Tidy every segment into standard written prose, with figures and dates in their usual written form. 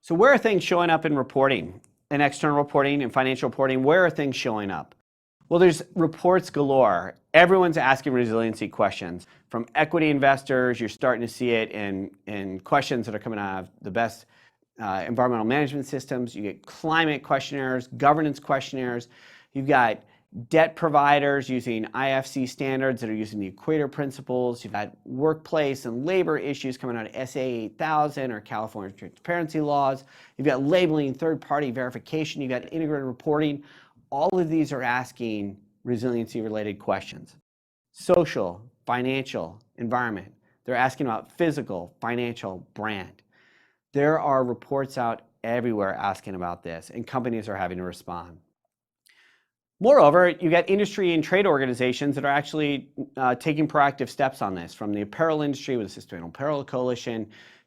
So where are things showing up in reporting, in external reporting and financial reporting? Where are things showing up? Well, there's reports galore. Everyone's asking resiliency questions. From equity investors, you're starting to see it in questions that are coming out of the best environmental management systems. You get climate questionnaires, governance questionnaires. You've got debt providers using IFC standards that are using the equator principles. You've got workplace and labor issues coming out of SA 8000 or California transparency laws. You've got labeling, third-party verification. You've got integrated reporting. All of these are asking resiliency-related questions. Social, financial, environment. They're asking about physical, financial, brand. There are reports out everywhere asking about this, and companies are having to respond. Moreover, you got industry and trade organizations that are actually taking proactive steps on this, from the apparel industry with the Sustainable Apparel Coalition,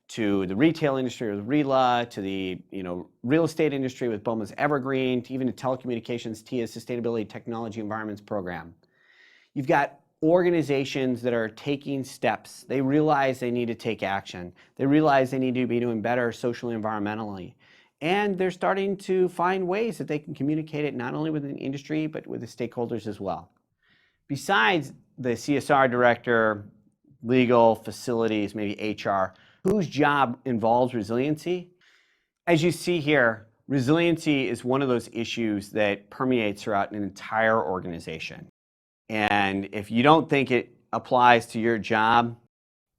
to the retail industry with RELA, to the real estate industry with BOMA's Evergreen, to even the telecommunications TIA's Sustainability Technology Environments Program. You've got organizations that are taking steps. They realize they need to take action. They realize they need to be doing better socially and environmentally. And they're starting to find ways that they can communicate it not only within the industry, but with the stakeholders as well. Besides the CSR director, legal, facilities, maybe HR, whose job involves resiliency? As you see here, resiliency is one of those issues that permeates throughout an entire organization. And if you don't think it applies to your job,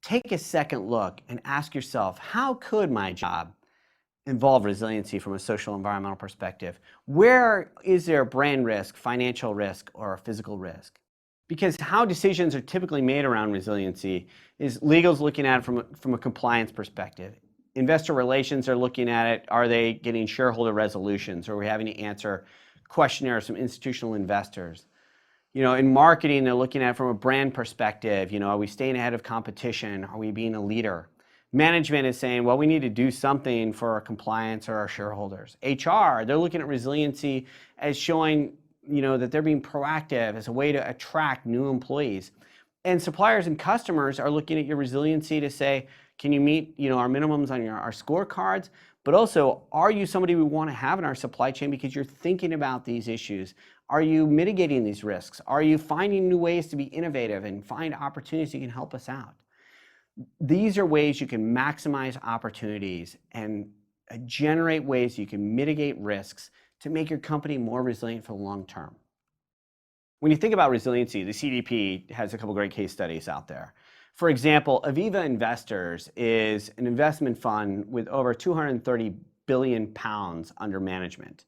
take a second look and ask yourself, how could my job involve resiliency from a social environmental perspective? Where is there brand risk, financial risk, or physical risk? Because how decisions are typically made around resiliency is legal's looking at it from a compliance perspective. Investor relations are looking at it, are they getting shareholder resolutions? Are we having to answer questionnaires from institutional investors? In marketing, they're looking at it from a brand perspective. Are we staying ahead of competition? Are we being a leader? Management is saying, well, we need to do something for our compliance or our shareholders. HR, they're looking at resiliency as showing, that they're being proactive as a way to attract new employees. And suppliers and customers are looking at your resiliency to say, can you meet, our minimums on our scorecards? But also, are you somebody we want to have in our supply chain because you're thinking about these issues? Are you mitigating these risks? Are you finding new ways to be innovative and find opportunities that can help us out? These are ways you can maximize opportunities and generate ways you can mitigate risks to make your company more resilient for the long term. When you think about resiliency, the CDP has a couple great case studies out there. For example, Aviva Investors is an investment fund with over 230 billion pounds under management.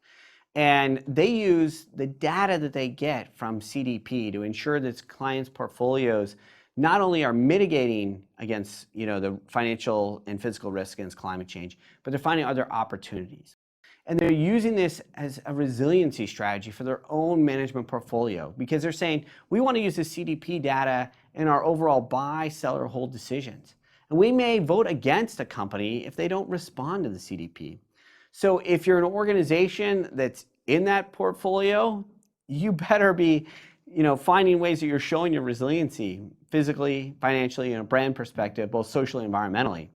And they use the data that they get from CDP to ensure that its clients' portfolios not only are mitigating against the financial and physical risk against climate change, but they're finding other opportunities. And they're using this as a resiliency strategy for their own management portfolio, because they're saying, we want to use the CDP data in our overall buy, sell, or hold decisions. And we may vote against a company if they don't respond to the CDP. So if you're an organization that's in that portfolio, you better be finding ways that you're showing your resiliency physically, financially, and a brand perspective, both socially and environmentally.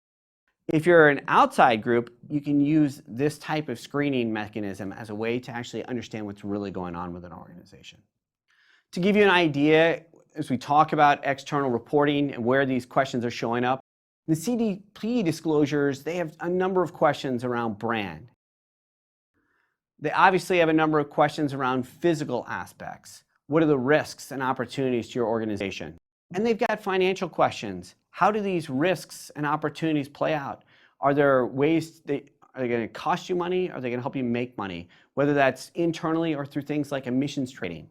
If you're an outside group, you can use this type of screening mechanism as a way to actually understand what's really going on with an organization. To give you an idea, as we talk about external reporting and where these questions are showing up, the CDP disclosures, they have a number of questions around brand. They obviously have a number of questions around physical aspects. What are the risks and opportunities to your organization? And they've got financial questions. How do these risks and opportunities play out? Are there ways are they going to cost you money? Are they going to help you make money? Whether that's internally or through things like emissions trading.